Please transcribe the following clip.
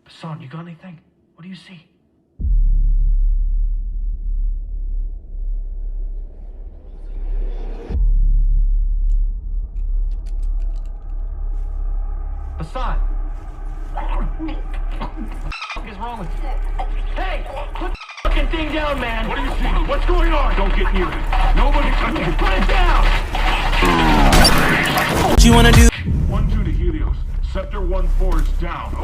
Son, you got anything? What do you see? Hassan! What is wrong with you? Hey! Put the fucking thing down, man! What do you see? What's going on? Don't get near it. Nobody touch it. Put it down! What you wanna do? 1-2 to Helios. Sector 1-4 is down.